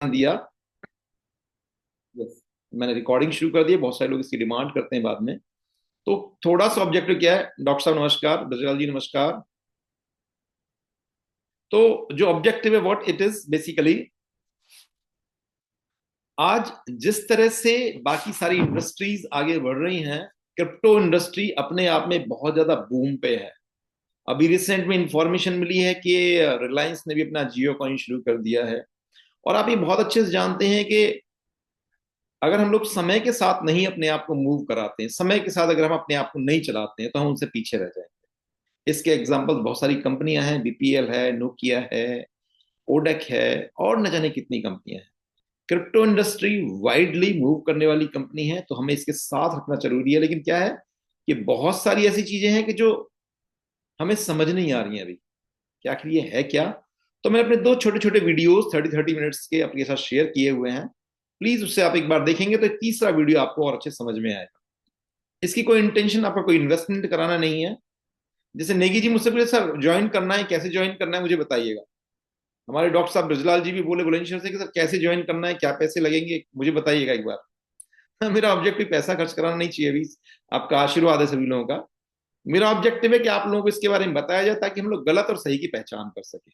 दिया। यस, मैंने रिकॉर्डिंग शुरू कर दी। बहुत सारे लोग इसकी डिमांड करते हैं बाद में। तो थोड़ा सा ऑब्जेक्टिव क्या है, डॉक्टर साहब नमस्कार, ब्रजलाल जी नमस्कार। तो जो ऑब्जेक्टिव है, व्हाट इट इज बेसिकली, आज जिस तरह से बाकी सारी इंडस्ट्रीज आगे बढ़ रही हैं, क्रिप्टो इंडस्ट्री अपने आप में बहुत ज्यादा बूम पे है। अभी रिसेंट में इंफॉर्मेशन मिली है कि रिलायंस ने भी अपना जियो कॉइन शुरू कर दिया है। और आप ये बहुत अच्छे से जानते हैं कि अगर हम लोग समय के साथ नहीं अपने आप को मूव कराते हैं, समय के साथ अगर हम अपने आप को नहीं चलाते हैं, तो हम उनसे पीछे रह जाएंगे। इसके एग्जाम्पल बहुत सारी कंपनियां हैं, बीपीएल है, नोकिया है, ओडेक है, और न जाने कितनी कंपनियां हैं। क्रिप्टो इंडस्ट्री वाइडली मूव करने वाली कंपनी है, तो हमें इसके साथ रखना जरूरी है। लेकिन क्या है कि बहुत सारी ऐसी चीजें हैं कि जो हमें समझ नहीं आ रही हैं अभी कि आखिर ये है क्या। तो मैं अपने दो छोटे छोटे वीडियोस 30-30 मिनट्स के आपके साथ शेयर किए हुए हैं। प्लीज उससे आप एक बार देखेंगे तो तीसरा वीडियो आपको और अच्छे समझ में आएगा। इसकी कोई इंटेंशन, आपका कोई इन्वेस्टमेंट कराना नहीं है। जैसे नेगी जी मुझसे पूछे, सर ज्वाइन करना है, कैसे ज्वाइन करना है मुझे बताइएगा। हमारे डॉक्टर साहब ब्रजलाल जी भी बोले बुलंदशहर से कि सर कैसे ज्वाइन करना है, क्या पैसे लगेंगे, मुझे बताइएगा एक बार। हाँ, मेरा ऑब्जेक्टिव पैसा खर्च कराना नहीं चाहिए अभी। आपका आशीर्वाद है सभी लोगों का। मेरा ऑब्जेक्टिव है कि आप लोगों को इसके बारे में बताया जाए ताकि हम लोग गलत और सही की पहचान कर सके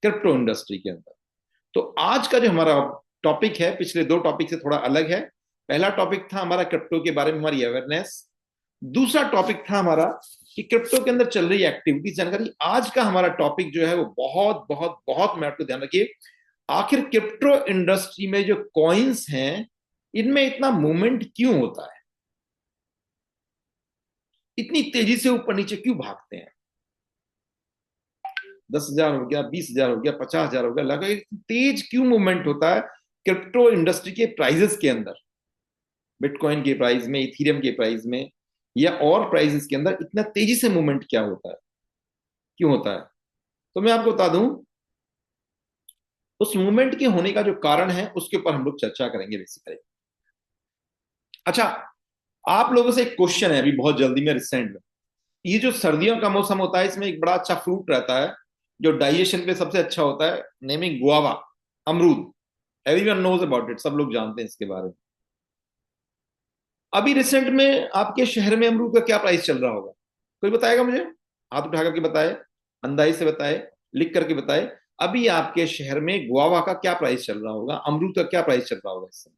क्रिप्टो इंडस्ट्री के अंदर। तो आज का जो हमारा टॉपिक है, पिछले दो टॉपिक से थोड़ा अलग है। पहला टॉपिक था हमारा क्रिप्टो के बारे में हमारी अवेयरनेस। दूसरा टॉपिक था हमारा कि क्रिप्टो के अंदर चल रही एक्टिविटीज जानकारी। आज का हमारा टॉपिक जो है वो बहुत बहुत बहुत मैटर को ध्यान रखिए। आखिर क्रिप्टो इंडस्ट्री में जो कॉइन्स हैं, इनमें इतना मूवमेंट क्यों होता है, इतनी तेजी से ऊपर नीचे क्यों भागते हैं। 10,000 हो गया, 20,000 हो गया, 50,000 हो गया, लगा तेज क्यों मूवमेंट होता है क्रिप्टो इंडस्ट्री के प्राइजेस के अंदर। बिटकॉइन के प्राइस में, इथीरियम के प्राइस में, या और प्राइजेस के अंदर इतना तेजी से मूवमेंट क्या होता है, क्यों होता है। तो मैं आपको बता दूं, उस मूवमेंट के होने का जो कारण है उसके ऊपर हम लोग चर्चा करेंगे बेसिकली। अच्छा, आप लोगों से एक क्वेश्चन है अभी बहुत जल्दी में, रिसेंट में। ये जो सर्दियों का मौसम होता है, इसमें एक बड़ा अच्छा फ्रूट रहता है जो डाइजेशन पे सबसे अच्छा होता है, नेमिंग गुआवा, अमरूद। एवरीवन नोज अबाउट इट, सब लोग जानते हैं इसके बारे में। अभी रिसेंट में आपके शहर में अमरूद का क्या प्राइस चल रहा होगा, कोई बताएगा मुझे? हाथ उठा करके बताए, अंदाजे से बताए, लिख करके बताए। अभी आपके शहर में गुआवा का क्या प्राइस चल रहा होगा, अमरूद का क्या प्राइस चल रहा होगा इस समय?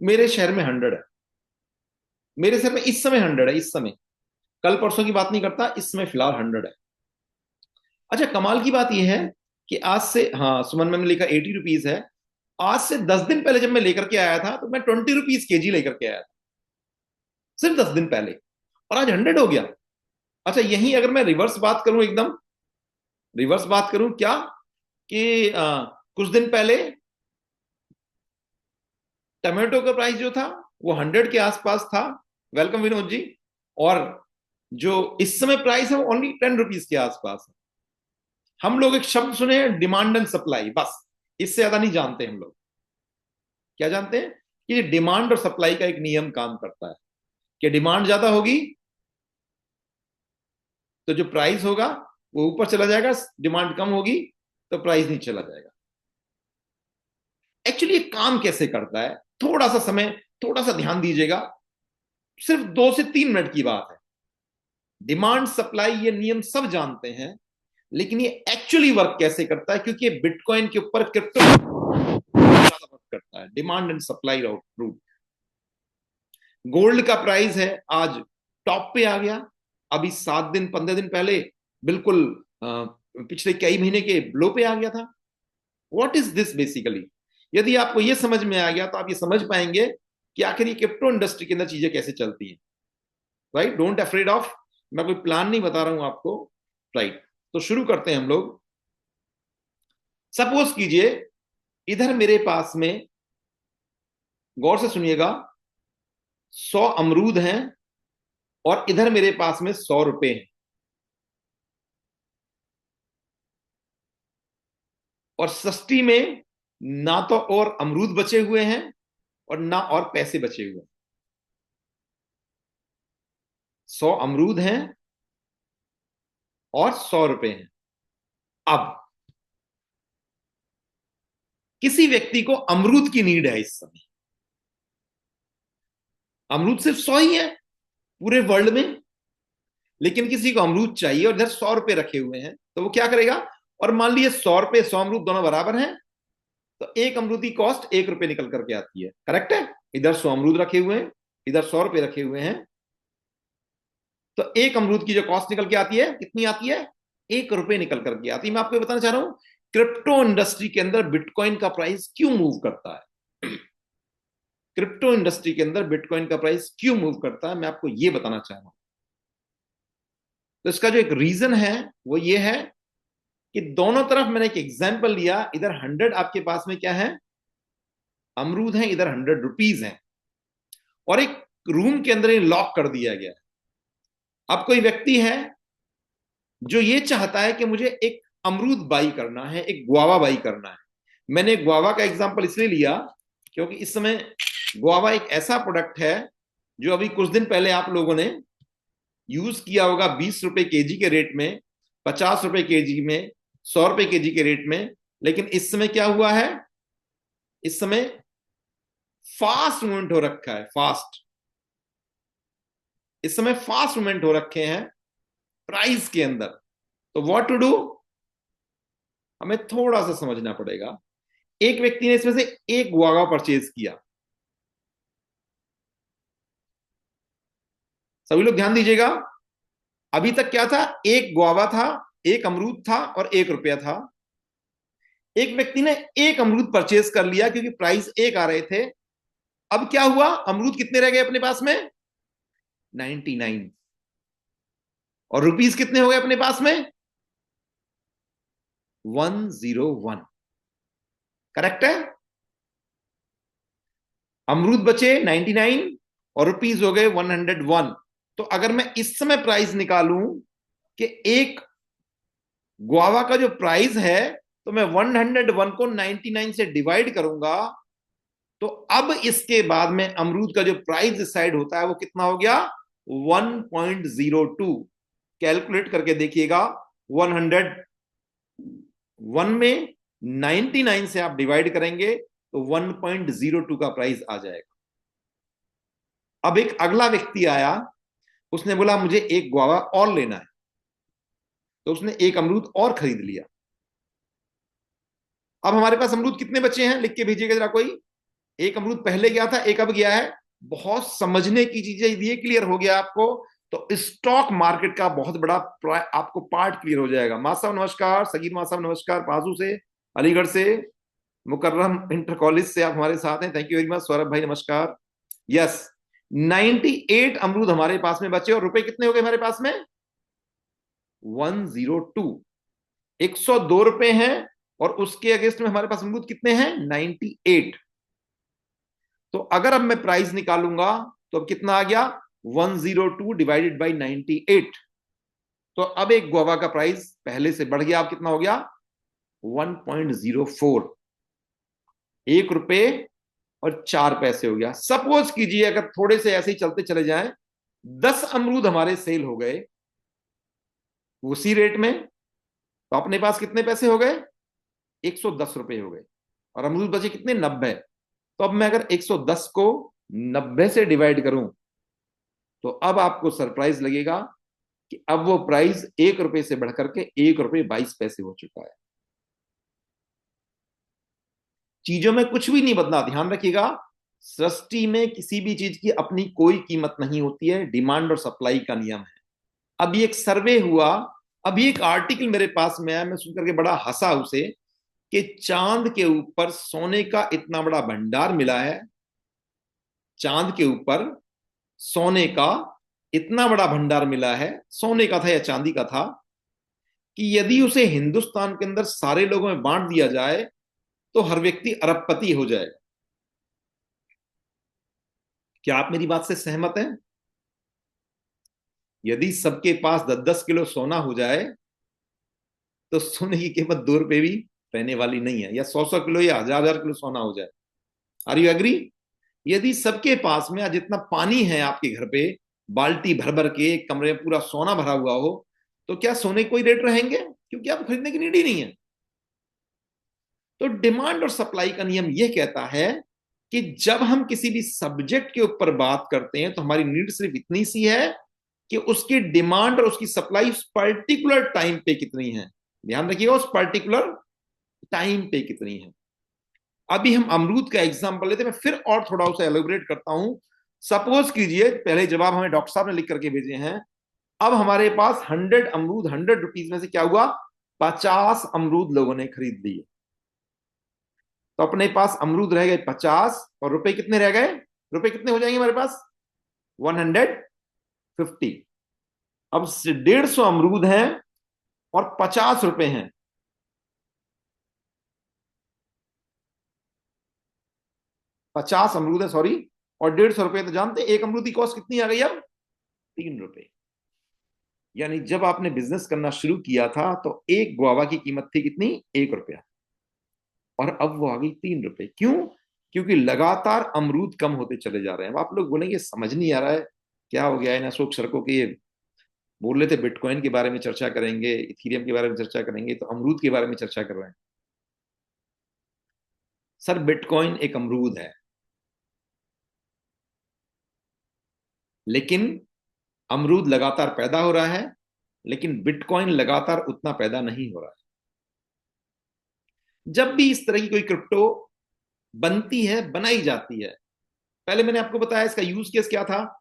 मेरे शहर में 100 है। मेरे शहर में इस समय 100 है, इस समय। कल परसों की बात नहीं करता, इस समय फिलहाल 100 है। अच्छा, कमाल की बात यह है कि आज से, हाँ सुमन मैम ने लिखा 80 रुपीज है। आज से 10 दिन पहले जब मैं लेकर के आया था तो मैं 20 रुपीज केजी लेकर के आया था, सिर्फ 10 दिन पहले। और आज 100 हो गया। अच्छा, यही अगर मैं रिवर्स बात करूं, एकदम रिवर्स बात करूं क्या, कि कुछ दिन पहले टमाटो का प्राइस जो था वो 100 के आसपास था। वेलकम विनोद जी। और जो इस समय प्राइस है वो ओनली 10 रुपीज के आसपास है। हम लोग एक शब्द सुने हैं, डिमांड एंड सप्लाई, बस। इससे ज्यादा नहीं जानते हम लोग। क्या जानते हैं कि डिमांड और सप्लाई का एक नियम काम करता है कि डिमांड ज्यादा होगी तो जो प्राइस होगा वो ऊपर चला जाएगा, डिमांड कम होगी तो प्राइस नहीं चला जाएगा। एक्चुअली ये काम कैसे करता है, थोड़ा सा समय, थोड़ा सा ध्यान दीजिएगा। सिर्फ 2 से 3 मिनट की बात है। डिमांड सप्लाई ये नियम सब जानते हैं, लेकिन ये एक्चुअली वर्क कैसे करता है, क्योंकि ये बिटकॉइन के ऊपर क्रिप्टो ज्यादा वर्क करता है, demand and supply root. Gold का प्राइस है आज टॉप पे आ गया। अभी 7 दिन 15 दिन पहले बिल्कुल पिछले कई महीने के लो पे आ गया था। What is this basically. यदि आपको ये समझ में आ गया तो आप ये समझ पाएंगे कि आखिर ये क्रिप्टो इंडस्ट्री के अंदर चीजें कैसे चलती हैं। Right, don't afraid of. मैं कोई प्लान नहीं बता रहा हूं आपको। राइट, तो शुरू करते हैं हम लोग। सपोज कीजिए, इधर मेरे पास में, गौर से सुनिएगा, 100 अमरूद हैं और इधर मेरे पास में 100 रुपए हैं। और सस्ती में ना तो और अमरूद बचे हुए हैं और ना और पैसे बचे हुए हैं। 100 अमरूद हैं और 100 रुपए हैं। अब किसी व्यक्ति को अमरूद की नीड है इस समय, अमरूद सिर्फ 100 ही है पूरे वर्ल्ड में, लेकिन किसी को अमरूद चाहिए और इधर 100 रुपए रखे हुए हैं, तो वो क्या करेगा? और मान लीजिए 100 रुपए 100 अमरूद दोनों बराबर हैं, तो एक अमरूद की कॉस्ट 1 रुपए निकल करके आती है। करेक्ट है? इधर 100 अमरूद रखे हुए हैं, इधर 100 रुपए रखे हुए हैं, तो एक अमरूद की जो कॉस्ट निकल के आती है कितनी आती है? 1 रुपए निकल करके आती है। मैं आपको बताना चाह रहा हूं क्रिप्टो इंडस्ट्री के अंदर बिटकॉइन का प्राइस क्यों मूव करता है। क्रिप्टो इंडस्ट्री के अंदर बिटकॉइन का प्राइस क्यों मूव करता है, मैं आपको यह बताना चाह रहा हूं। तो इसका जो एक रीजन है वो ये है कि दोनों तरफ मैंने एक एग्जाम्पल लिया, इधर 100 आपके पास में क्या है? अमरूद है, इधर 100 रुपीज है, और एक रूम के अंदर लॉक कर दिया गया। अब कोई व्यक्ति है जो ये चाहता है कि मुझे एक अमरूद बाई करना है, एक गुआवा बाई करना है। मैंने गुआवा का एग्जांपल इसलिए लिया क्योंकि इस समय गुआवा एक ऐसा प्रोडक्ट है जो अभी कुछ दिन पहले आप लोगों ने यूज किया होगा 20 रुपए केजी के रेट में, 50 रुपए केजी में, 100 रुपए केजी के रेट में। लेकिन इस समय क्या हुआ है? इस समय फास्ट मूवमेंट हो रखा है, फास्ट, इस समय फास्ट मूवमेंट हो रखे हैं प्राइस के अंदर। तो व्हाट टू डू, हमें थोड़ा सा समझना पड़ेगा। एक व्यक्ति ने इसमें से एक गुआवा परचेज किया, सभी लोग ध्यान दीजिएगा। अभी तक क्या था? एक गुआवा था, एक अमरूद था और 1 रुपया था। एक व्यक्ति ने एक अमरूद परचेज कर लिया क्योंकि प्राइस 1 आ रहे थे। अब क्या हुआ? अमरूद कितने रह गए अपने पास में? 99। और रुपीस कितने हो गए अपने पास में? 101। करेक्ट है? अमरूद बचे 99 और रुपीस हो गए 101। तो अगर मैं इस समय प्राइस निकालूं कि एक गुआवा का जो प्राइस है, तो मैं 101 को 99 से डिवाइड करूंगा, तो अब इसके बाद में अमरूद का जो प्राइस डिसाइड होता है वो कितना हो गया? 1.02। कैलकुलेट करके देखिएगा, 101 में 99 से आप डिवाइड करेंगे तो 1.02 का प्राइस आ जाएगा। अब एक अगला व्यक्ति आया, उसने बोला मुझे एक गुआवा और लेना है, तो उसने एक अमरूद और खरीद लिया। अब हमारे पास अमरूद कितने बचे हैं? लिख के भेजिएगा जरा कोई। एक अमरूद पहले गया था, एक अब गया है। बहुत समझने की चीजें, ये क्लियर हो गया आपको तो स्टॉक मार्केट का बहुत बड़ा आपको पार्ट क्लियर हो जाएगा। मासा नमस्कार, सगीर मासा नमस्कार, पाजू से, अलीगढ़ से, मुकर्रम इंटर कॉलेज से आप हमारे साथ हैं, thank you very much. Saurabh भाई नमस्कार। यस, 98 अमरूद हमारे पास में बचे और रुपए कितने हो गए हमारे पास में? 102। 102 रुपए हैं और उसके अगेंस्ट में हमारे पास अमरूद कितने हैं? 98। तो अगर अब मैं प्राइस निकालूंगा तो अब कितना आ गया? 102 डिवाइडेड बाई 98। तो अब एक गुआवा का प्राइस पहले से बढ़ गया, अब कितना हो गया? 1.04। 1 रुपए और 4 पैसे हो गया। सपोज कीजिए अगर थोड़े से ऐसे ही चलते चले जाएं, 10 अमरूद हमारे सेल हो गए उसी रेट में, तो अपने पास कितने पैसे हो गए? 110 रुपए हो गए। और अमरूद बचे कितने? 90। तो अब मैं अगर 110 को 90 से डिवाइड करूं तो अब आपको सरप्राइज लगेगा कि अब वो प्राइस 1 रुपए से बढ़कर के 1 रुपए 22 पैसे हो चुका है। चीजों में कुछ भी नहीं बदला, ध्यान रखिएगा। सृष्टि में किसी भी चीज की अपनी कोई कीमत नहीं होती है, डिमांड और सप्लाई का नियम है। अभी एक सर्वे हुआ, अभी एक आर्टिकल मेरे पास में आया, मैं सुन करके बड़ा हंसा उसे, कि चांद के ऊपर सोने का इतना बड़ा भंडार मिला है, चांद के ऊपर सोने का इतना बड़ा भंडार मिला है, सोने का था या चांदी का था, कि यदि उसे हिंदुस्तान के अंदर सारे लोगों में बांट दिया जाए तो हर व्यक्ति अरबपति हो जाएगा। क्या आप मेरी बात से सहमत हैं? यदि सबके पास 10-10 किलो सोना हो जाए तो सोने की कीमत 2 रुपए भी रहने वाली नहीं है, या 100-100 किलो या 1000-1000 किलो सोना हो जाए। Are you agree? यदि सबके पास में आज जितना पानी है आपके घर पे, बाल्टी भर भर के एक कमरे में पूरा सोना भरा हुआ हो, तो क्या सोने कोई रेट रहेंगे? क्योंकि आप खरीदने की नीड ही नहीं है। तो डिमांड और सप्लाई का नियम यह कहता है कि जब हम किसी भी सब्जेक्ट के ऊपर बात करते हैं तो हमारी नीड सिर्फ इतनी सी है कि उसकी डिमांड और उसकी सप्लाई उस पर्टिकुलर टाइम पे कितनी है। ध्यान रखिएगा, उस पर्टिकुलर टाइम पे कितनी है। अभी हम अमरूद का एग्जांपल लेते हैं, मैं फिर और थोड़ा उसे एलोबरेट करता हूं। सपोज कीजिए, पहले जवाब हमें डॉक्टर साहब ने लिख करके भेजे हैं। अब हमारे पास 100 अमरूद, 100 रुपीज में से क्या हुआ, 50 अमरूद लोगों ने खरीद लिए। तो अपने पास अमरूद रह गए 50 और रुपए कितने रह गए, रुपए कितने हो जाएंगे हमारे पास, 150। अब 150 अमरूद हैं और 50 रुपए हैं। 50 अमरूद है, सॉरी, और 150 रुपए। तो जानते एक अमरूद की कॉस्ट कितनी आ गई अब, 3 रुपए। यानी जब आपने बिजनेस करना शुरू किया था तो एक गुआवा की कीमत थी कितनी, 1 रुपया, और अब वो आ गई 3 रुपए। क्यों? क्योंकि लगातार अमरूद कम होते चले जा रहे हैं। अब आप लोग बोलेंगे समझ नहीं आ रहा है, क्या हो गया है ना, अशोक सर को कि ये बोल रहे थे बिटकॉइन के बारे में चर्चा करेंगे, इथीरियम के बारे में चर्चा करेंगे, तो अमरूद के बारे में चर्चा कर रहे हैं। सर बिटकॉइन एक अमरूद है, लेकिन अमरूद लगातार पैदा हो रहा है, लेकिन बिटकॉइन लगातार उतना पैदा नहीं हो रहा है। जब भी इस तरह की कोई क्रिप्टो बनती है, बनाई जाती है, पहले मैंने आपको बताया इसका यूज केस क्या था।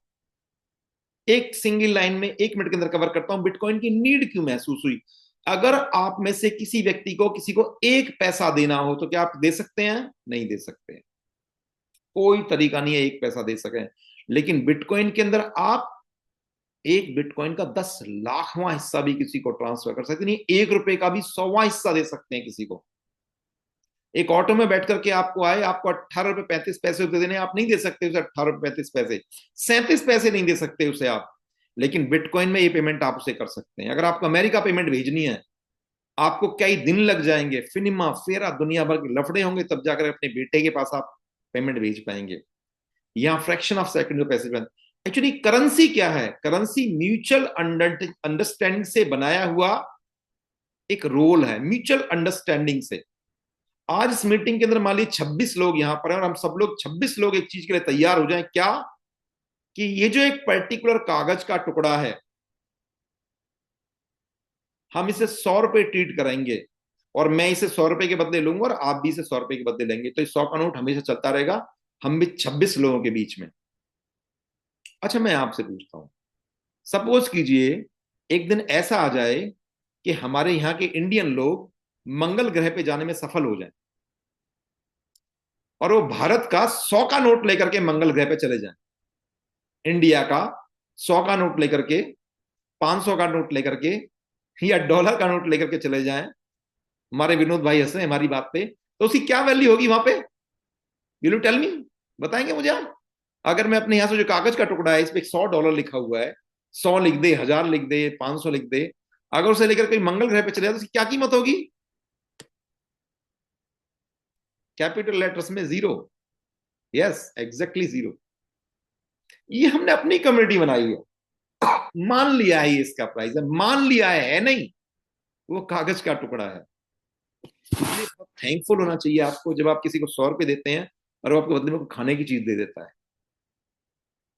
एक सिंगल लाइन में 1 मिनट के अंदर कवर करता हूं, बिटकॉइन की नीड क्यों महसूस हुई। अगर आप में से किसी व्यक्ति को, किसी को 1 पैसा देना हो तो क्या आप दे सकते हैं, नहीं दे सकते। कोई तरीका नहीं है 1 पैसा दे सकें। लेकिन बिटकॉइन के अंदर आप एक बिटकॉइन का 10 लाखवां हिस्सा भी किसी को ट्रांसफर कर सकते, नहीं 1 रुपए का भी 100वां हिस्सा दे सकते हैं किसी को। एक ऑटो में बैठ करके आपको आए, आपको 18 रुपए 35 पैसे रुपए देने, आप नहीं दे सकते उसे 18 रुपए 35 पैसे, 37 पैसे नहीं दे सकते उसे आप। लेकिन बिटकॉइन में ये पेमेंट आप उसे कर सकते हैं। अगर आपको अमेरिका पेमेंट भेजनी है, आपको कई दिन लग जाएंगे, फिनिमा फेरा दुनिया भर के लफड़े होंगे, तब जाकर अपने बेटे के पास आप पेमेंट भेज पाएंगे। यहाँ फ्रैक्शन ऑफ सेकंड में पैसे बन। एक्चुअली करेंसी क्या है, करेंसी म्यूचुअल अंडरस्टैंडिंग से बनाया हुआ एक रोल है, म्यूचुअल अंडरस्टैंडिंग से। आज इस मीटिंग के अंदर मान लीजिए 26 लोग यहां पर हैं और हम सब लोग 26 लोग एक चीज के लिए तैयार हो जाएं, क्या, कि ये जो एक पर्टिकुलर कागज का टुकड़ा है, हम इसे 100 रुपए ट्रीट करेंगे, और मैं इसे 100 रुपए के बदले लूंगा और आप भी इसे 100 रुपए के बदले लेंगे, तो इस 100 का नोट हमेशा चलता रहेगा, हम भी 26 लोगों के बीच में। अच्छा मैं आपसे पूछता हूं, सपोज कीजिए एक दिन ऐसा आ जाए कि हमारे यहाँ के इंडियन लोग मंगल ग्रह पे जाने में सफल हो जाएं, और वो भारत का 100 का नोट लेकर के मंगल ग्रह पे चले जाएं, इंडिया का 100 का नोट लेकर के, 500 का नोट लेकर के, या डॉलर का नोट लेकर के चले जाएं। हमारे विनोद भाई हंस रहे हैं हमारी बात पे, तो उसकी क्या वैल्यू होगी वहां पे, विल यू टेल मी, बताएंगे मुझे आप। अगर मैं अपने यहां से जो कागज का टुकड़ा है, इस पे $100 लिखा हुआ है, 100 लिख दे, 1000 लिख दे, 500 लिख दे, अगर उसे लेकर कोई मंगल ग्रह पे चले जाए तो उसकी क्या कीमत होगी, कैपिटल लेटर्स में 0। Yes exactly 0। ये हमने अपनी कम्युनिटी बनाई है, मान लिया है ये इसका प्राइस है, मान लिया है नहीं, वो कागज का टुकड़ा है। इसलिए बहुत थैंकफुल होना चाहिए आपको जब आप किसी को 100 रुपए देते हैं और वो आपको बदले में खाने की चीज दे देता है।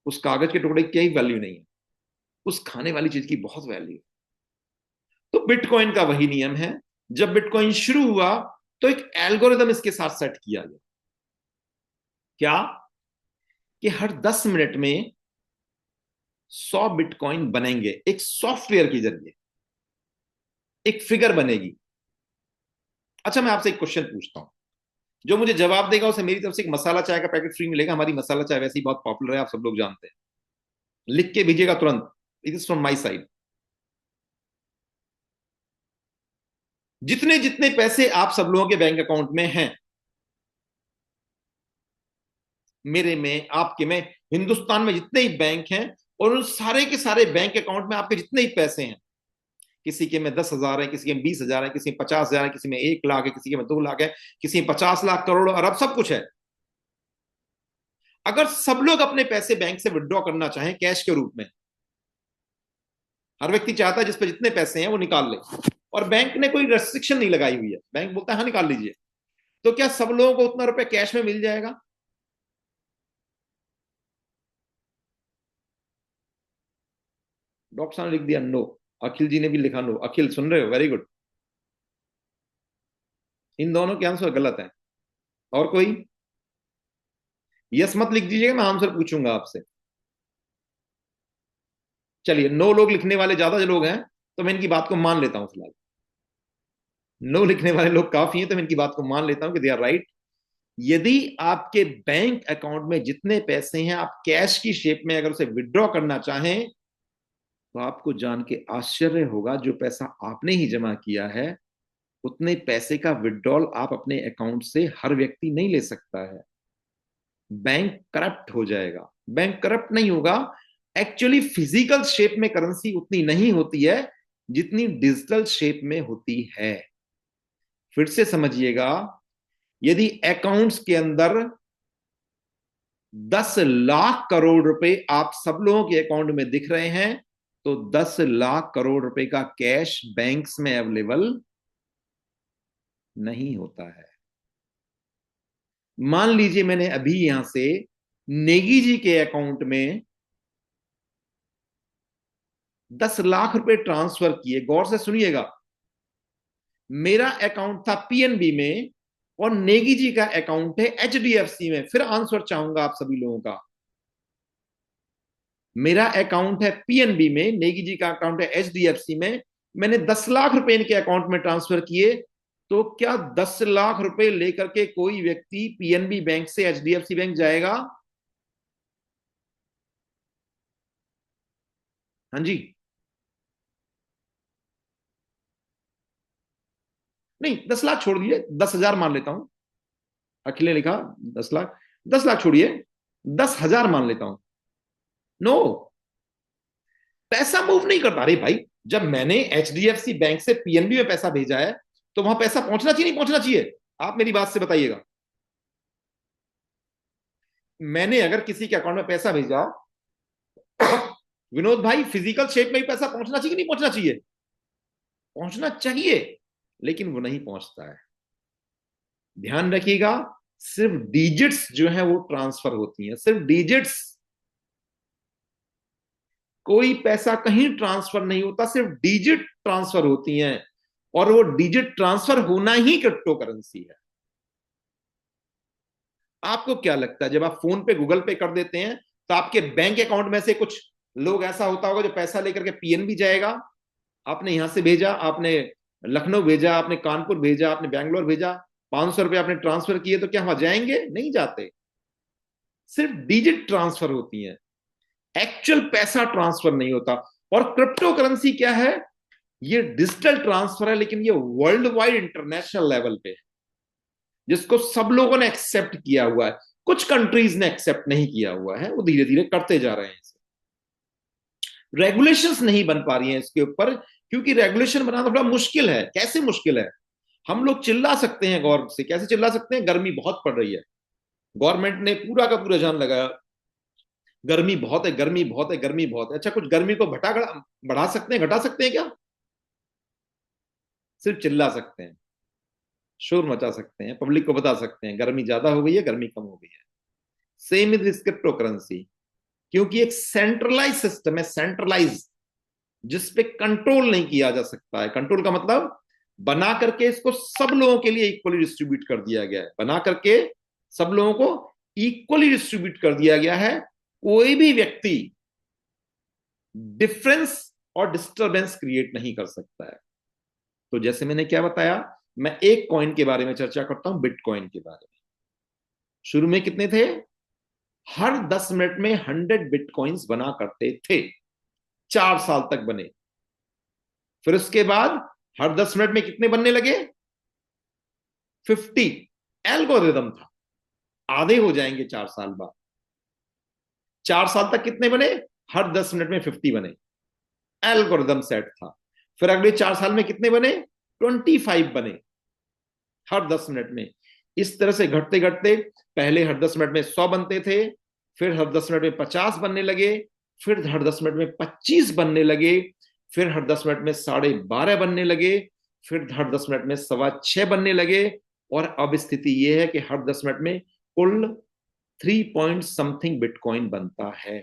उस कागज के टुकड़े की कोई वैल्यू नहीं है, उस खाने वाली चीज की बहुत वैल्यू है। तो बिटकॉइन का वही नियम है। जब बिटकॉइन शुरू हुआ तो एक एल्गोरिदम इसके साथ सेट किया गया, क्या, कि हर 10 मिनट में 100 बिटकॉइन बनेंगे, एक सॉफ्टवेयर के जरिए एक फिगर बनेगी। अच्छा मैं आपसे एक क्वेश्चन पूछता हूं, जो मुझे जवाब देगा उसे मेरी तरफ से एक मसाला चाय का पैकेट फ्री मिलेगा। हमारी मसाला चाय वैसे ही बहुत पॉपुलर है, आप सब लोग जानते हैं। लिख के भेजिएगा तुरंत, it is from my side. जितने जितने पैसे आप सब लोगों के बैंक अकाउंट में हैं, मेरे में, आपके में, हिंदुस्तान में जितने ही बैंक हैं, और उन सारे के सारे बैंक अकाउंट में आपके जितने ही पैसे हैं, किसी के में 10,000 है, किसी के में 20,000 है, किसी में 50,000 है, किसी में 1 लाख है, किसी के में 2 लाख है, किसी में 50 लाख, करोड़, अरब, सब कुछ है। अगर सब लोग अपने पैसे बैंक से विड्रॉ करना चाहें कैश के रूप में, हर व्यक्ति चाहता है जिस पे जितने पैसे हैं वो निकाल ले, और बैंक ने कोई रेस्ट्रिक्शन नहीं लगाई हुई है, बैंक बोलता है हाँ निकाल लीजिए, तो क्या सब लोगों को उतना रुपए कैश में मिल जाएगा? डॉक्टर साहब ने लिख दिया नो। अखिल जी ने भी लिखा नो। अखिल सुन रहे हो? Very good. इन दोनों के आंसर गलत है। और कोई? यस मत लिख दीजिएगा, मैं आंसर पूछूंगा आपसे। चलिए, नो लोग लिखने वाले ज्यादा लोग हैं, तो मैं इनकी बात को मान लेता हूं फिलहाल। नो लिखने वाले लोग काफी हैं, तो मैं इनकी बात को मान लेता हूं कि दे आर राइट। यदि आपके बैंक अकाउंट में जितने पैसे हैं, आप कैश की शेप में अगर उसे विड्रॉ करना चाहें, तो आपको जान के आश्चर्य होगा, जो पैसा आपने ही जमा किया है, उतने पैसे का विड्रॉल आप अपने अकाउंट से हर व्यक्ति नहीं ले सकता है। बैंक करप्ट हो जाएगा। बैंक करप्ट नहीं होगा। एक्चुअली फिजिकल शेप में करेंसी उतनी नहीं होती है जितनी डिजिटल शेप में होती है। फिर से समझिएगा, यदि अकाउंट्स के अंदर 10 लाख करोड़ रुपए आप सब लोगों के अकाउंट में दिख रहे हैं, तो 10 लाख करोड़ रुपए का कैश बैंक्स में अवेलेबल नहीं होता है। मान लीजिए मैंने अभी यहां से नेगी जी के अकाउंट में 10 लाख रुपए ट्रांसफर किए। गौर से सुनिएगा, मेरा अकाउंट था पीएनबी में और नेगी जी का अकाउंट है एचडीएफसी में। फिर आंसर चाहूंगा आप सभी लोगों का। मेरा अकाउंट है पीएनबी में, नेगी जी का अकाउंट है एचडीएफसी में। मैंने 10 लाख रुपए इनके अकाउंट में ट्रांसफर किए, तो क्या 10 लाख रुपए लेकर के कोई व्यक्ति पीएनबी बैंक से एचडीएफसी बैंक जाएगा? हाँ जी। नहीं, 10 लाख छोड़ दिए, 10,000 मान लेता हूं। अखिल ने लिखा 10 लाख। 10 लाख छोड़िए, 10,000 मान लेता हूं। नो, पैसा मूव नहीं करता। अरे भाई, जब मैंने एचडीएफसी बैंक से पीएनबी में पैसा भेजा है, तो वहां पैसा पहुंचना चाहिए नहीं पहुंचना चाहिए? आप मेरी बात से बताइएगा। मैंने अगर किसी के अकाउंट में पैसा भेजा, विनोद भाई, फिजिकल शेप में ही पैसा पहुंचना चाहिए नहीं पहुंचना चाहिए? पहुंचना चाहिए, लेकिन वो नहीं पहुंचता है। ध्यान रखिएगा, सिर्फ डिजिट्स जो है वो ट्रांसफर होती हैं, सिर्फ डिजिट्स। कोई पैसा कहीं ट्रांसफर नहीं होता, सिर्फ डिजिट ट्रांसफर होती हैं। और वो डिजिट ट्रांसफर होना ही क्रिप्टो करेंसी है। आपको क्या लगता है, जब आप फोन पे गूगल पे कर देते हैं, तो आपके बैंक अकाउंट में से कुछ लोग ऐसा होता होगा जो पैसा लेकर के पीएनबी जाएगा? आपने यहां से भेजा, आपने लखनऊ भेजा, आपने कानपुर भेजा, आपने बैंगलोर भेजा, 500 रुपए आपने ट्रांसफर किए, तो क्या वहां जाएंगे? नहीं जाते। सिर्फ डिजिट ट्रांसफर होती हैं, एक्चुअल पैसा ट्रांसफर नहीं होता। और क्रिप्टो करेंसी क्या है? ये डिजिटल ट्रांसफर है, लेकिन ये वर्ल्ड वाइड इंटरनेशनल लेवल पे है, जिसको सब लोगों ने एक्सेप्ट किया हुआ है। कुछ कंट्रीज ने एक्सेप्ट नहीं किया हुआ है, वो धीरे धीरे करते जा रहे हैं। रेगुलेशंस नहीं बन पा रही हैं इसके ऊपर, क्योंकि रेगुलेशन बनाना थोड़ा मुश्किल है। कैसे मुश्किल है? हम लोग चिल्ला सकते हैं गौर से, कैसे चिल्ला सकते हैं? गर्मी बहुत पड़ रही है, गवर्नमेंट ने पूरा का पूरा जान लगाया, गर्मी बहुत है, गर्मी बहुत है, गर्मी बहुत है। अच्छा, कुछ गर्मी को बढ़ा सकते हैं, घटा सकते हैं क्या? सिर्फ चिल्ला सकते हैं, शोर मचा सकते हैं, पब्लिक को बता सकते हैं गर्मी ज्यादा हो गई है, गर्मी कम हो गई है। सेम इज क्रिप्टो करेंसी, क्योंकि एक सेंट्रलाइज सिस्टम है, सेंट्रलाइज, जिसपे कंट्रोल नहीं किया जा सकता है। कंट्रोल का मतलब, बना करके इसको सब लोगों के लिए इक्वली डिस्ट्रीब्यूट कर दिया गया है। बना करके सब लोगों को इक्वली डिस्ट्रीब्यूट कर दिया गया है। कोई भी व्यक्ति डिफरेंस और डिस्टरबेंस क्रिएट नहीं कर सकता है। तो जैसे मैंने क्या बताया, मैं एक कॉइन के बारे में चर्चा करता हूं, बिटकॉइन के बारे में। शुरू में कितने थे? हर 10 मिनट में 100 बिटकॉइंस बना करते थे, 4 साल तक बने। फिर उसके बाद हर 10 मिनट में कितने बनने लगे? 50। एल्गोरिदम था, आधे हो जाएंगे 4 साल बाद। 4 साल तक कितने बने? हर 10 मिनट में 50 बने, एल्गोरिदम सेट था। फिर अगले 4 साल में कितने बने? 25 बने, हर 10 मिनट में। इस तरह से घटते घटते, पहले हर 10 मिनट में 100 बनते थे, फिर हर 10 मिनट में 50 बनने लगे, फिर हर 10 मिनट में 25 बनने लगे, फिर हर 10 मिनट में 12.5 बनने लगे, फिर हर 10 मिनट में 6.25 बनने लगे, और अब स्थिति यह है कि हर 10 मिनट में कुल 3 पॉइंट समथिंग बिटकॉइन बनता है।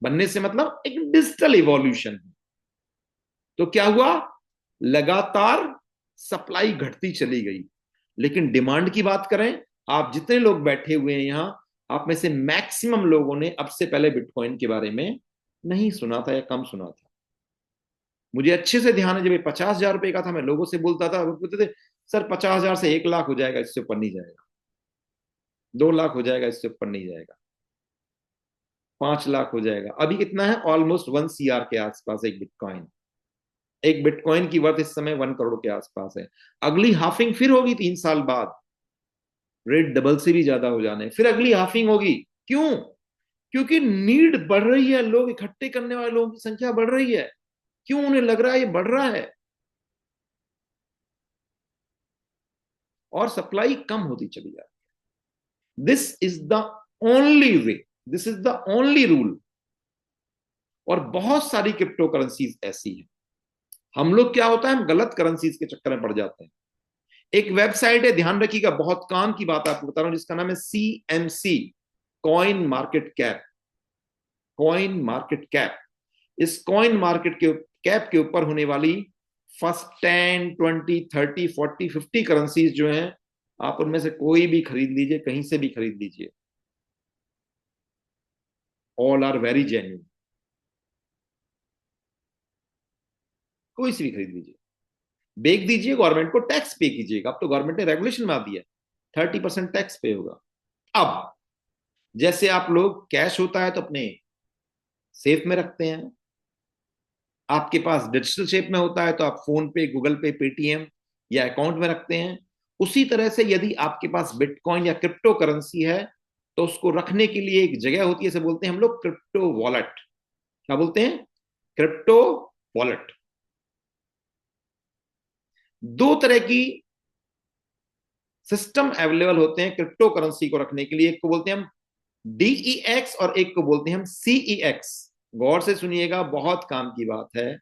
बनने से मतलब एक डिजिटल इवोल्यूशन है। तो क्या हुआ, लगातार सप्लाई घटती चली गई, लेकिन डिमांड की बात करें, आप जितने लोग बैठे हुए हैं यहां, आप में से मैक्सिमम लोगों ने अब से पहले बिटकॉइन के बारे में नहीं सुना था या कम सुना था। मुझे अच्छे से ध्यान है, जब ये 50,000 रुपए का था, मैं लोगों से बोलता था, वो बोलते थे सर 50,000 से 1 लाख हो जाएगा, इससे ऊपर नहीं जाएगा, 2 लाख हो जाएगा, इससे ऊपर नहीं जाएगा, 5 लाख हो जाएगा। अभी कितना है, ऑलमोस्ट 1 CR के आसपास एक बिटकॉइन। एक बिटकॉइन की वर्थ इस समय 1 करोड़ के आसपास है। अगली हाफिंग फिर होगी 3 साल बाद, रेट डबल से भी ज्यादा हो जाने, फिर अगली हाफिंग होगी। क्यों? क्योंकि नीड बढ़ रही है, लोग इकट्ठे करने वाले लोगों की संख्या बढ़ रही है। क्यों? उन्हें लग रहा है ये बढ़ रहा है, और सप्लाई कम होती चली जा रही है। This is the only way, this is the only rule. और बहुत सारी क्रिप्टो करेंसीज ऐसी हैं। हम लोग क्या होता है, हम गलत करेंसीज के चक्कर में पड़ जाते हैं। एक वेबसाइट है, ध्यान रखिएगा, बहुत काम की बात आपको बता रहा हूं, जिसका नाम है CMC, coin market cap. Coin market cap, इस कॉइन मार्केट के कैप के ऊपर होने वाली फर्स्ट 10, 20, 30, 40, 50 करेंसीज जो हैं, आप उनमें से कोई भी खरीद लीजिए, कहीं से भी खरीद लीजिए, ऑल आर वेरी जेन्युइन। कोई सी भी खरीद लीजिए, बेच दीजिए, गवर्नमेंट को टैक्स पे कीजिएगा। अब तो गवर्नमेंट ने रेगुलेशन बना दिया, 30% टैक्स पे होगा। अब जैसे आप लोग कैश होता है तो अपने सेफ में रखते हैं, आपके पास डिजिटल शेप में होता है तो आप फोन पे, गूगल पे, पेटीएम या अकाउंट में रखते हैं। उसी तरह से यदि आपके पास बिटकॉइन या क्रिप्टो करेंसी है, तो उसको रखने के लिए एक जगह होती है, इसे बोलते हैं हम लोग क्रिप्टो वॉलेट। क्या बोलते हैं? Crypto wallet. दो तरह की सिस्टम अवेलेबल होते हैं क्रिप्टो करेंसी को रखने के लिए। एक को बोलते हैं हम DEX और एक को बोलते हैं हम CEX। गौर से सुनिएगा, बहुत काम की बात है।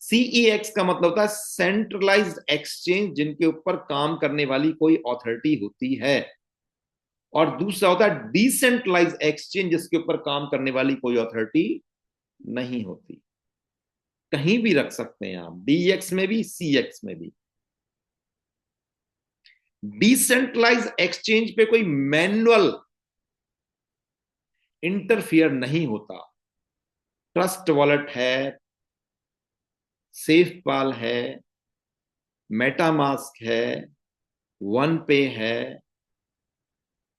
CEX का मतलब होता है सेंट्रलाइज्ड एक्सचेंज, जिनके ऊपर काम करने वाली कोई अथॉरिटी होती है। और दूसरा होता है डिसेंट्रलाइज्ड एक्सचेंज, जिसके ऊपर काम करने वाली कोई अथॉरिटी नहीं होती। कहीं भी रख सकते हैं आप, DEX में भी, CEX में भी। डिसेंट्रलाइज्ड एक्सचेंज पे कोई मैनुअल इंटरफियर नहीं होता। ट्रस्ट वॉलेट है, सेफ पाल है, मेटामास्क है, वन पे है,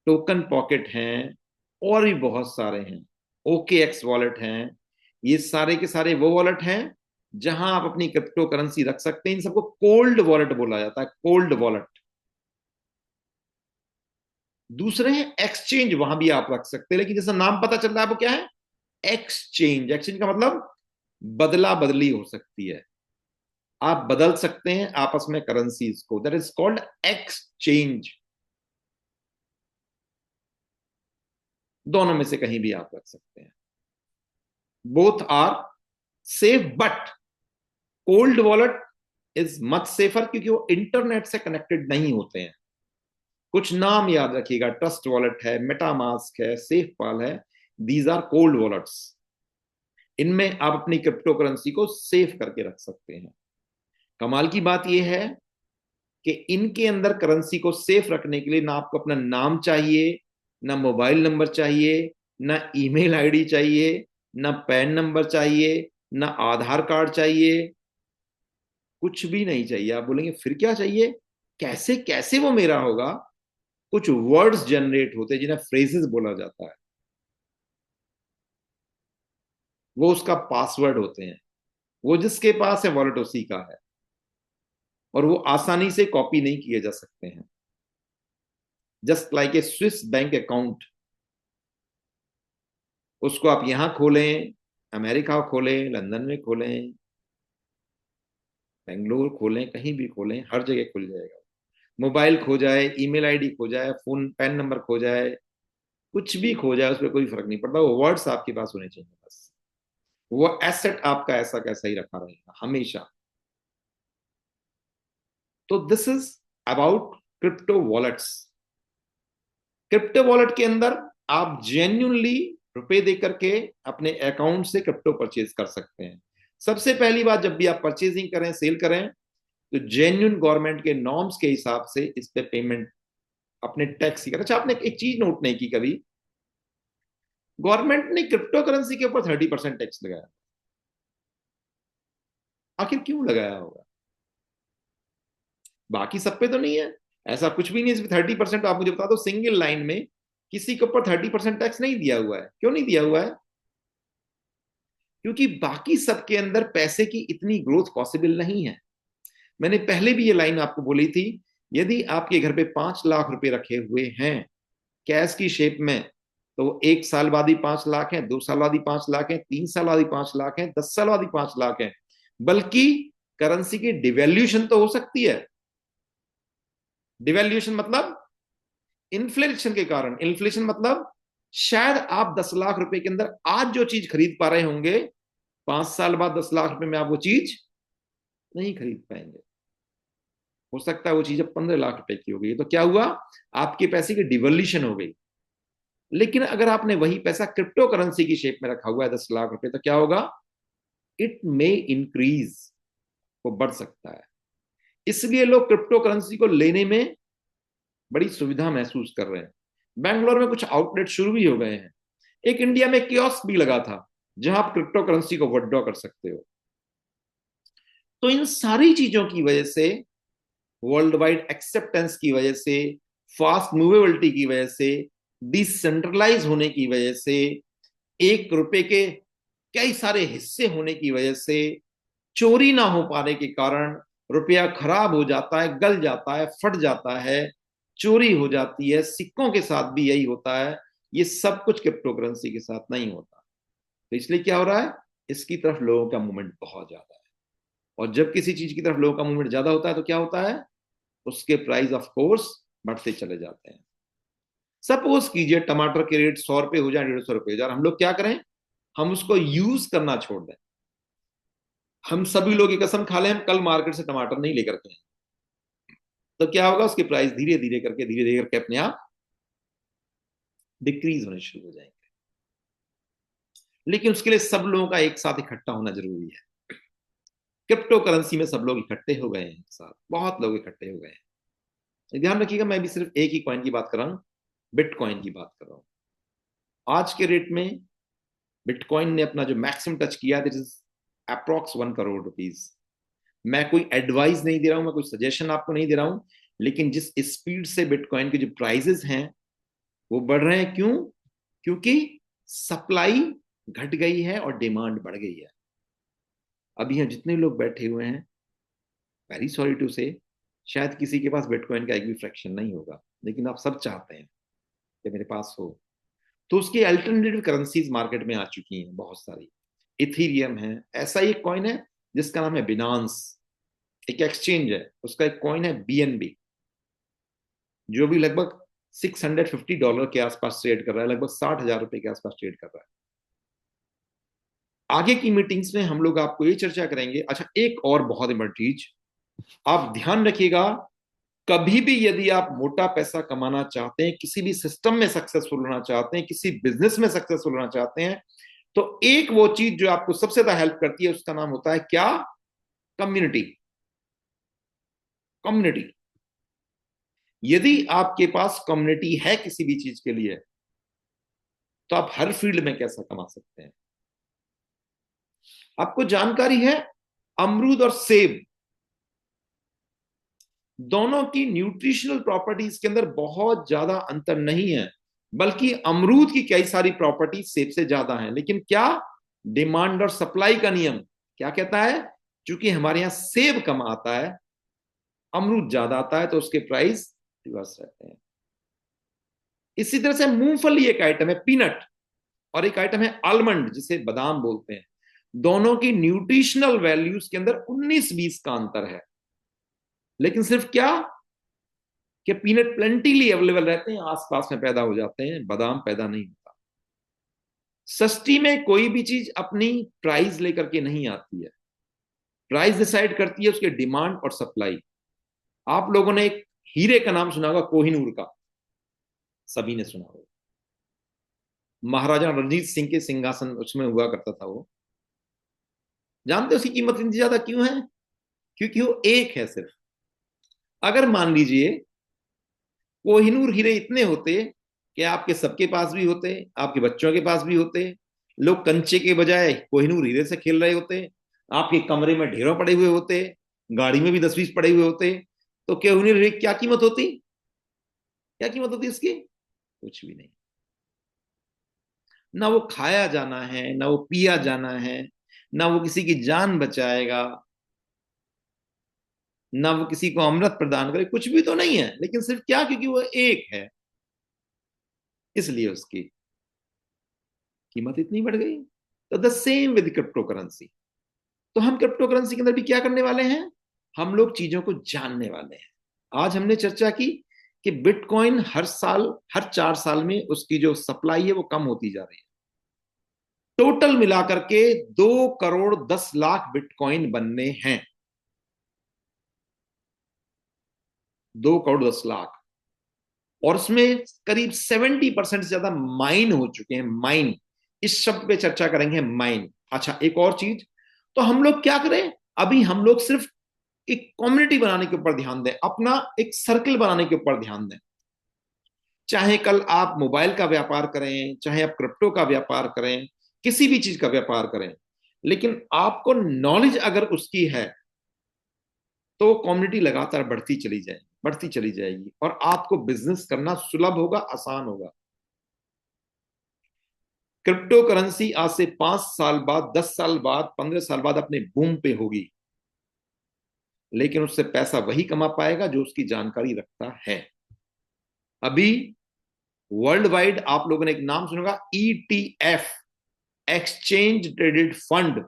टोकन पॉकेट हैं, और भी बहुत सारे हैं, OKX वॉलेट हैं। ये सारे के सारे वो वॉलेट हैं जहां आप अपनी क्रिप्टो करेंसी रख सकते हैं। इन सबको कोल्ड वॉलेट बोला जाता है, कोल्ड वॉलेट। दूसरे हैं एक्सचेंज, वहां भी आप रख सकते हैं, लेकिन जैसा नाम पता चल रहा है वो क्या है, एक्सचेंज। एक्सचेंज का मतलब बदला बदली हो सकती है, आप बदल सकते हैं आपस में करेंसीज को, दैट इज कॉल्ड एक्सचेंज। दोनों में से कहीं भी आप रख सकते हैं, both are safe, but cold wallet is much safer, क्योंकि वो इंटरनेट से कनेक्टेड नहीं होते हैं। कुछ नाम याद रखिएगा, ट्रस्ट वॉलेट है, मेटामास्क है, सेफ पाल है, दीज आर कोल्ड वॉलेट्स। इनमें आप अपनी क्रिप्टो करेंसी को सेफ करके रख सकते हैं। कमाल की बात यह है कि इनके अंदर करेंसी को सेफ रखने के लिए ना आपको अपना नाम चाहिए, ना मोबाइल नंबर चाहिए, ना ईमेल आईडी चाहिए, ना पैन नंबर चाहिए, ना आधार कार्ड चाहिए, कुछ भी नहीं चाहिए। आप बोलेंगे फिर क्या चाहिए, कैसे कैसे वो मेरा होगा? कुछ वर्ड्स जनरेट होते हैं जिन्हें फ्रेजेस बोला जाता है, वो उसका पासवर्ड होते हैं। वो जिसके पास है वॉलेट उसी का है, और वो आसानी से कॉपी नहीं किए जा सकते हैं। Just like a Swiss bank account, उसको आप यहां खोलें, अमेरिका खोलें, लंदन में खोलें, बेंगलोर खोलें, कहीं भी खोलें, हर जगह खुल जाएगा। मोबाइल खो जाए, ईमेल आईडी खो जाए, फोन पैन नंबर खो जाए, कुछ भी खो जाए, उस पर कोई फर्क नहीं पड़ता, वो वर्ड्स आपके पास होने चाहिए बस। वो एसेट आपका ऐसा कैसा ही रखा रहेगा हमेशा। तो this is about crypto wallets. Crypto wallet के अंदर आप जेन्युइनली रुपए दे करके अपने अकाउंट से क्रिप्टो परचेज कर सकते हैं। सबसे पहली बात, जब भी आप परचेजिंग करें, सेल करें, तो जेन्युइन गवर्नमेंट के नॉर्म्स के हिसाब से इस पे पेमेंट अपने टैक्स की करें। अच्छा, आपने एक चीज नोट नहीं की कभी, गवर्नमेंट ने क्रिप्टो करेंसी के ऊपर 30% टैक्स लगाया। आखिर क्यों लगाया होगा? बाकी सब पे तो नहीं है, ऐसा कुछ भी नहीं है। 30%, आप मुझे बता दो सिंगल लाइन में किसी के ऊपर 30% टैक्स नहीं दिया हुआ है। क्यों नहीं दिया हुआ है? क्योंकि बाकी सबके अंदर पैसे की इतनी ग्रोथ पॉसिबल नहीं है। मैंने पहले भी ये लाइन आपको बोली थी, यदि आपके घर पे 5 लाख रुपए रखे हुए हैं कैश की शेप में, तो 1 साल बाद ही 5 लाख है, 2 साल बाद ही 5 लाख है, 3 साल बाद ही 5 लाख है, 10 साल बाद ही 5 लाख है। बल्कि करेंसी की डिवैल्यूएशन तो हो सकती है। डिवैल्यूएशन मतलब इन्फ्लेशन के कारण। इन्फ्लेशन मतलब शायद आप 10 लाख रुपए के अंदर आज जो चीज खरीद पा रहे होंगे, 5 साल बाद 10 लाख रुपए में आप वो चीज नहीं खरीद पाएंगे। हो सकता है वो चीज अब 15 लाख रुपए की हो गई, तो क्या हुआ? आपके पैसे की डिवैल्यूएशन हो गई। लेकिन अगर आपने वही पैसा क्रिप्टो करेंसी की शेप में रखा हुआ है 10 लाख रुपए, तो क्या होगा? इट मे इंक्रीज, वो बढ़ सकता है। इसलिए लोग क्रिप्टो करेंसी को लेने में बड़ी सुविधा महसूस कर रहे हैं। बैंगलोर में कुछ आउटलेट शुरू भी हो गए हैं। एक इंडिया में कियोस्क भी लगा था जहां आप क्रिप्टो करेंसी को विथड्रॉ कर सकते हो। तो इन सारी चीजों की वजह से, वर्ल्ड वाइड एक्सेप्टेंस की वजह से, फास्ट मूवेबिलिटी की वजह से, डिसेंट्रलाइज होने की वजह से, एक रुपए के कई सारे हिस्से होने की वजह से, चोरी ना हो पाने के कारण रुपया खराब हो जाता है, गल जाता है, फट जाता है, चोरी हो जाती है। सिक्कों के साथ भी यही होता है। ये सब कुछ क्रिप्टो करेंसी के साथ नहीं होता। तो इसलिए क्या हो रहा है? इसकी तरफ लोगों का मूवमेंट बहुत ज्यादा है। और जब किसी चीज की तरफ लोगों का मूवमेंट ज्यादा होता है तो क्या होता है? उसके प्राइस ऑफ कोर्स बढ़ते चले जाते हैं। सपोज कीजिए टमाटर के रेट 100 रुपए हो जाए, 150 रुपए हो जाए, हम लोग क्या करें? हम उसको यूज करना छोड़ दें। हम सभी लोग ये कसम खा लें हम कल मार्केट से टमाटर नहीं लेकर के आए, तो क्या होगा? उसके प्राइस धीरे धीरे करके अपने आप डिक्रीज होने शुरू हो जाएंगे। लेकिन उसके लिए सब लोगों का एक साथ इकट्ठा होना जरूरी है। क्रिप्टो करेंसी में सब लोग इकट्ठे हो गए हैं, एक साथ बहुत लोग इकट्ठे हो गए हैं। ध्यान रखिएगा, मैं भी सिर्फ एक ही कॉइन की बात कर रहा हूं, बिटकॉइन की बात कर रहा हूं। आज के रेट में बिटकॉइन ने अपना जो मैक्सिमम टच किया, that is approx 1 crore rupees. मैं कोई एडवाइस नहीं दे रहा हूं, मैं कोई सजेशन आपको नहीं दे रहा हूं, लेकिन जिस स्पीड से बिटकॉइन के जो प्राइसेस हैं वो बढ़ रहे हैं, क्यों? क्योंकि सप्लाई घट गई है और डिमांड बढ़ गई है। अभी यहाँ जितने लोग बैठे हुए हैं, वेरी सॉरी टू से, शायद किसी के पास बिटकॉइन का एक भी फ्रैक्शन नहीं होगा, लेकिन आप सब चाहते हैं कि मेरे पास हो। तो उसकी अल्टरनेटिव करेंसीज मार्केट में आ चुकी हैं बहुत सारी। इथीरियम है, ऐसा एक कॉइन है जिसका नाम है बिनांस, एक एक्सचेंज है, उसका एक कॉइन है बीएनबी, जो भी लगभग $650 के आसपास ट्रेड कर रहा है, लगभग 60,000 रुपए के आसपास ट्रेड कर रहा है। आगे की मीटिंग्स में हम लोग आपको ये चर्चा करेंगे। अच्छा, एक और बहुत इंपॉर्टेंट चीज आप ध्यान रखिएगा, कभी भी यदि आप मोटा पैसा कमाना चाहते हैं, किसी भी सिस्टम में सक्सेसफुल होना चाहते हैं, किसी बिजनेस में सक्सेसफुल होना चाहते हैं, तो एक वो चीज जो आपको सबसे ज्यादा हेल्प करती है उसका नाम होता है क्या? कम्युनिटी। कम्युनिटी। यदि आपके पास कम्युनिटी है किसी भी चीज के लिए, तो आप हर फील्ड में कैसा कमा सकते हैं। आपको जानकारी है, अमरूद और सेब दोनों की न्यूट्रिशनल प्रॉपर्टीज के अंदर बहुत ज्यादा अंतर नहीं है, बल्कि अमरूद की कई सारी प्रॉपर्टीज सेब से ज्यादा हैं। लेकिन क्या? डिमांड और सप्लाई का नियम क्या कहता है? क्योंकि हमारे यहां सेब कम आता है, अमरूद ज्यादा आता है, तो उसके प्राइस रिवर्स रहते हैं। इसी तरह से मूंगफली एक आइटम है, पीनट, और एक आइटम है आलमंड जिसे बादाम बोलते हैं। दोनों की न्यूट्रिशनल वैल्यूज के अंदर 19-20 का अंतर है। लेकिन सिर्फ क्या? कि पीनट प्लेंटीली अवेलेबल रहते हैं, आसपास में पैदा हो जाते हैं, बादाम पैदा नहीं होता। सस्ती में कोई भी चीज अपनी प्राइस लेकर के नहीं आती है, प्राइस डिसाइड करती है उसके डिमांड और सप्लाई। आप लोगों ने एक हीरे का नाम सुना होगा, कोहिनूर का, सभी ने सुना होगा। महाराजा रणजीत सिंह के सिंहासन उसमें हुआ करता था वो। जानते हो उसकी कीमत इतनी ज्यादा क्यों है? क्योंकि वो एक है सिर्फ। अगर मान लीजिए कोहिनूर हीरे इतने होते कि आपके सबके पास भी होते, आपके बच्चों के पास भी होते, लोग कंचे के बजाय कोहिनूर हीरे से खेल रहे होते, आपके कमरे में ढेरों पड़े हुए होते, गाड़ी में भी 10-20 पड़े हुए होते, तो कोहिनूर हीरे की क्या कीमत होती? क्या कीमत होती इसकी? कुछ भी नहीं। ना वो खाया जाना है, ना वो पिया जाना है, ना वो किसी की जान बचाएगा, ना वो किसी को अमृत प्रदान करे, कुछ भी तो नहीं है, लेकिन सिर्फ क्या, क्योंकि वो एक है, इसलिए उसकी कीमत इतनी बढ़ गई। तो the same with crypto currency. तो हम क्रिप्टो करेंसी के अंदर भी क्या करने वाले हैं? हम लोग चीजों को जानने वाले हैं। आज हमने चर्चा की कि बिटकॉइन हर साल, हर 4 साल में उसकी जो सप्लाई है वो कम होती जा रही है। टोटल मिलाकर के 2 करोड़ 10 लाख बिटकॉइन बनने हैं। 2 करोड़ 10 लाख। और उसमें करीब 70% से ज्यादा माइन हो चुके हैं। माइन, इस शब्द पे चर्चा करेंगे, माइन। अच्छा, एक और चीज, तो हम लोग क्या करें? अभी हम लोग सिर्फ एक कम्युनिटी बनाने के ऊपर ध्यान दें, अपना एक सर्कल बनाने के ऊपर ध्यान दें। चाहे कल आप मोबाइल का व्यापार करें, चाहे आप क्रिप्टो का व्यापार करें, किसी भी चीज का व्यापार करें, लेकिन आपको नॉलेज अगर उसकी है तो कम्युनिटी लगातार बढ़ती चली जाएगी, बढ़ती चली जाएगी, और आपको बिजनेस करना सुलभ होगा, आसान होगा। क्रिप्टो करेंसी आज से 5 साल बाद, 10 साल बाद, 15 साल बाद अपने बूम पे होगी, लेकिन उससे पैसा वही कमा पाएगा जो उसकी जानकारी रखता है। अभी वर्ल्ड वाइड आप लोगों ने एक नाम सुना, ईटीएफ, एक्सचेंज ट्रेडेड फंड।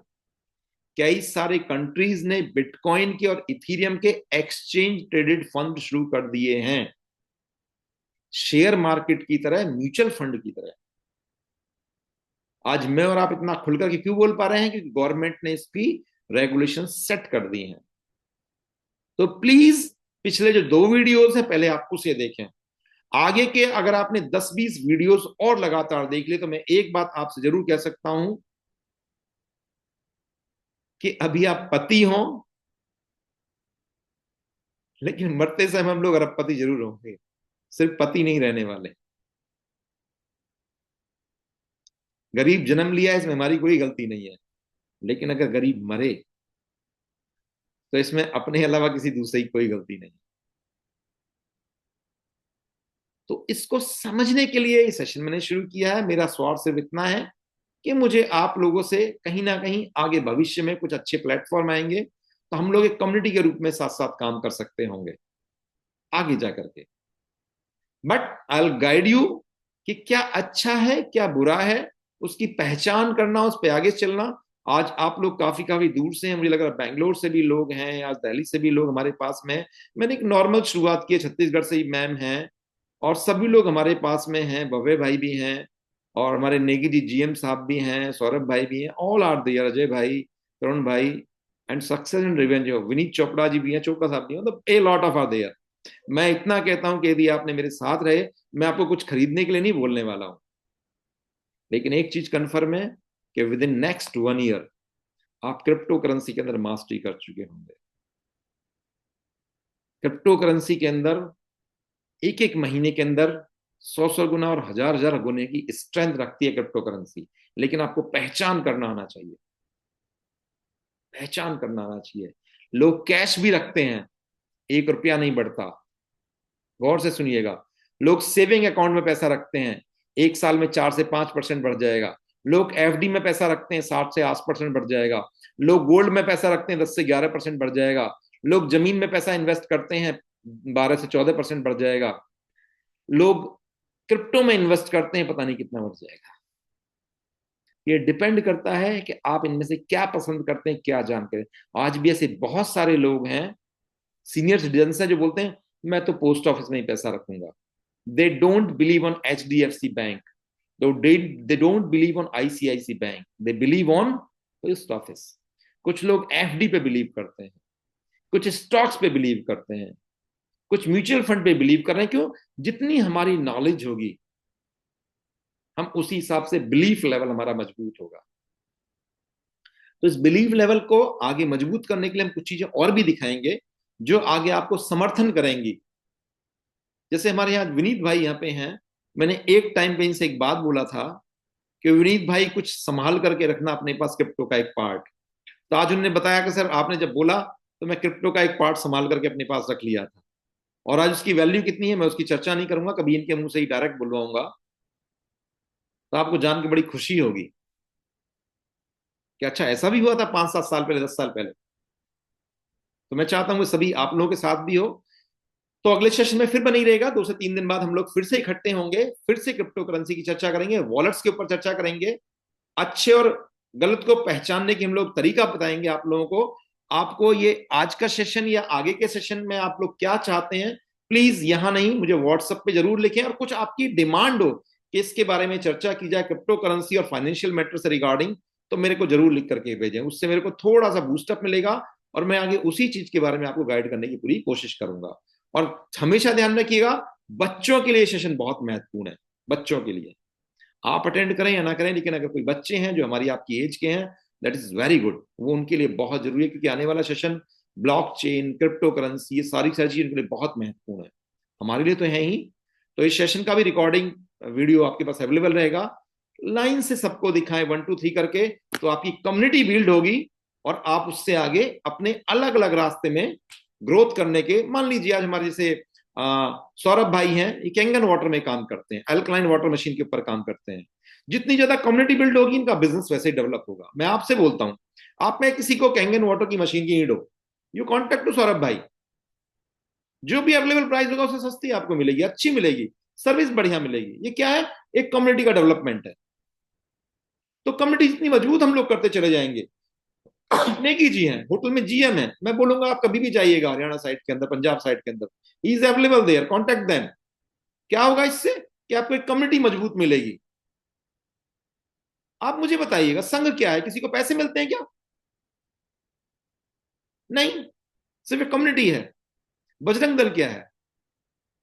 कई सारे कंट्रीज ने बिटकॉइन के और इथीरियम के एक्सचेंज ट्रेडेड फंड शुरू कर दिए हैं, शेयर मार्केट की तरह, म्यूचुअल फंड की तरह। आज मैं और आप इतना खुलकर के क्यों बोल पा रहे हैं? क्योंकि गवर्नमेंट ने इसकी रेगुलेशन सेट कर दी हैं। तो प्लीज पिछले जो 2 वीडियोस हैं, पहले आप उसे देखें। आगे के अगर आपने 10-20 वीडियोस और लगातार देख लिए, तो मैं एक बात आपसे जरूर कह सकता हूं कि अभी आप पति हो, लेकिन मरते समय हम लोग अरबपति जरूर होंगे। सिर्फ पति नहीं रहने वाले। गरीब जन्म लिया, इसमें हमारी कोई गलती नहीं है, लेकिन अगर गरीब मरे तो इसमें अपने अलावा किसी दूसरे की कोई गलती नहीं। तो इसको समझने के लिए ये सेशन मैंने शुरू किया है। मेरा स्वार्थ सिर्फ इतना है कि मुझे आप लोगों से कहीं ना कहीं आगे भविष्य में कुछ अच्छे प्लेटफॉर्म आएंगे तो हम लोग एक कम्युनिटी के रूप में साथ साथ काम कर सकते होंगे आगे जा करके। But I will guide you कि क्या अच्छा है, क्या बुरा है, उसकी पहचान करना, उस पर आगे चलना। आज आप लोग काफी काफी दूर से हैं, मुझे लग रहा है बैंगलोर से भी लोग हैं, आज दिल्ली से भी लोग हमारे पास में हैं। मैंने एक नॉर्मल शुरुआत की है, छत्तीसगढ़ से ही मैम हैं, और सभी लोग हमारे पास में हैं, भव्य भाई भी हैं, और हमारे नेगी जी जीएम साहब भी हैं, सौरभ भाई भी हैं, ऑल आर देयर, अजय भाई, तरुण भाई, and success and revenge, Vineet Chopra ji भी हैं, चोपड़ा साहब भी हैं, मतलब a lot of are there. मैं इतना कहता हूं कि यदि आपने मेरे साथ रहे, मैं आपको कुछ खरीदने के लिए नहीं बोलने वाला हूं, लेकिन एक चीज कंफर्म है कि विद इन नेक्स्ट 1 ईयर आप क्रिप्टो करेंसी के अंदर मास्टरी कर चुके होंगे। क्रिप्टो करेंसी के अंदर एक एक महीने के अंदर 100-100 गुना और 1000-1000 गुने की स्ट्रेंथ रखती है क्रिप्टो करेंसी, लेकिन आपको पहचान करना आना चाहिए। पहचान करना आना चाहिए। लोग कैश भी रखते हैं, 1 रुपया नहीं बढ़ता। गौर से सुनिएगा। लोग सेविंग अकाउंट में पैसा रखते हैं, 1 साल में 4 से 5% बढ़ जाएगा। लोग एफडी में पैसा रखते हैं, 7 से 8% बढ़ जाएगा। लोग गोल्ड में पैसा रखते हैं, 10 से 11% बढ़ जाएगा। लोग जमीन में पैसा इन्वेस्ट करते हैं, 12 से 14% बढ़ जाएगा। लोग क्रिप्टो में इन्वेस्ट करते हैं, पता नहीं कितना बढ़ जाएगा। ये डिपेंड करता है कि आप इनमें से क्या पसंद करते हैं, क्या जानते हैं। आज भी ऐसे बहुत सारे लोग हैं, सीनियर सिटीजन है, जो बोलते हैं मैं तो पोस्ट ऑफिस में ही पैसा रखूंगा। They don't believe on HDFC bank, they don't believe on ICIC bank, they believe on post office. कुछ लोग एफडी पे बिलीव करते हैं, कुछ स्टॉक्स पे बिलीव करते हैं, कुछ म्यूचुअल फंड पे बिलीव कर रहे हैं। क्यों? जितनी हमारी नॉलेज होगी, हम उसी हिसाब से बिलीफ लेवल हमारा मजबूत होगा। तो इस बिलीव लेवल को आगे मजबूत करने के लिए हम कुछ चीजें और भी दिखाएंगे जो आगे आपको समर्थन करेंगी। जैसे हमारे यहाँ विनीत भाई यहाँ पे हैं, मैंने एक टाइम पे इनसे एक बात बोला था कि विनीत भाई कुछ संभाल करके रखना अपने पास क्रिप्टो का एक पार्ट। तो आज उन्होंने बताया कि सर आपने जब बोला तो मैं क्रिप्टो का एक पार्ट संभाल करके अपने पास रख लिया था, और आज उसकी वैल्यू कितनी है मैं उसकी चर्चा नहीं करूंगा, कभी इनके मुंह से ही डायरेक्ट बुलवाऊंगा। तो आपको जान के बड़ी खुशी होगी कि अच्छा ऐसा भी हुआ था 5-7 साल पहले, 10 साल पहले। तो मैं चाहता हूँ कि सभी आप लोगों के साथ भी हो। तो अगले सेशन में फिर बनी रहेगा, 2 से 3 दिन बाद हम लोग फिर से इकट्ठे होंगे, फिर से क्रिप्टो करेंसी की चर्चा करेंगे, वॉलेट्स के ऊपर चर्चा करेंगे, अच्छे और गलत को पहचानने की हम लोग तरीका बताएंगे आप लोगों को। आपको ये आज का सेशन या आगे के सेशन में आप लोग क्या चाहते हैं, प्लीज यहां नहीं, मुझे व्हाट्सएप पे जरूर लिखें। और कुछ आपकी डिमांड हो कि इसके बारे में चर्चा की जाए क्रिप्टो करेंसी और फाइनेंशियल मैटर से रिगार्डिंग, तो मेरे को जरूर लिख करके भेजें, उससे मेरे को थोड़ा सा बूस्टअप मिलेगा और मैं आगे उसी चीज के बारे में आपको गाइड करने की पूरी कोशिश करूंगा। और हमेशा ध्यान रखिएगा, बच्चों के लिए सेशन बहुत महत्वपूर्ण है, बच्चों के लिए। आप अटेंड करें या ना करें, लेकिन अगर कोई बच्चे हैं जो हमारी आपकी एज के हैं, दैट इज वेरी गुड, वो उनके लिए बहुत जरूरी है, क्योंकि आने वाला सेशन ब्लॉकचेन, क्रिप्टो करेंसी, ये सारी सारी चीजें उनके लिए बहुत महत्वपूर्ण है, हमारे लिए तो है ही। तो इस सेशन का भी रिकॉर्डिंग वीडियो आपके पास अवेलेबल रहेगा, लाइन से सबको दिखाएं 1 2 3 करके, तो आपकी कम्युनिटी बिल्ड होगी और आप उससे आगे अपने अलग अलग रास्ते में ग्रोथ करने के। मान लीजिए आज हमारे जैसे सौरभ भाई हैं, ये कैंगन वाटर में काम करते हैं, अल्कलाइन वाटर मशीन के ऊपर काम करते हैं। जितनी ज्यादा कम्युनिटी बिल्ड होगी, इनका बिजनेस वैसे ही डेवलप होगा। मैं आपसे बोलता हूं, आप में किसी को कैंगन वाटर की मशीन की नीड हो, यू कॉन्टेक्ट टू सौरभ भाई, जो भी अवेलेबल प्राइस होगा उससे सस्ती आपको मिलेगी, अच्छी मिलेगी, सर्विस बढ़िया मिलेगी। ये क्या है? एक कम्युनिटी का डेवलपमेंट है। तो कम्युनिटी जितनी मजबूत हम लोग करते चले जाएंगे। नेकी जी हैं, होटल में जीएम है, मैं बोलूंगा आप कभी भी जाइएगा हरियाणा साइड के अंदर, पंजाब साइड के अंदर, he is available there, contact them. क्या होगा इससे कि आपको एक कम्युनिटी मजबूत मिलेगी। आप मुझे बताइएगा, संघ क्या है? किसी को पैसे मिलते हैं क्या? नहीं, सिर्फ एक कम्युनिटी है। बजरंग दल क्या है?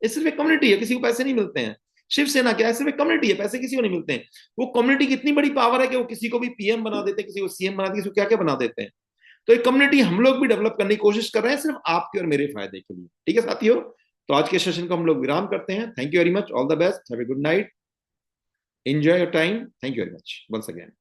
ये सिर्फ एक कम्युनिटी है, किसी को पैसे नहीं मिलते हैं। शिवसेना क्या है? सिर्फ एक कम्युनिटी है, पैसे किसी को नहीं मिलते हैं। वो कम्युनिटी की इतनी बड़ी पावर है कि वो किसी को भी पीएम बना देते हैं, किसी को सीएम बना देते हैं, किसी को क्या क्या बना देते हैं। तो एक कम्युनिटी हम लोग भी डेवलप करने की कोशिश कर रहे हैं, सिर्फ आपके और मेरे फायदे के लिए। ठीक है साथियों, तो आज के सेशन को हम लोग विराम करते हैं। Thank you very much, all the best, have a good night, enjoy your time, thank you very much once again.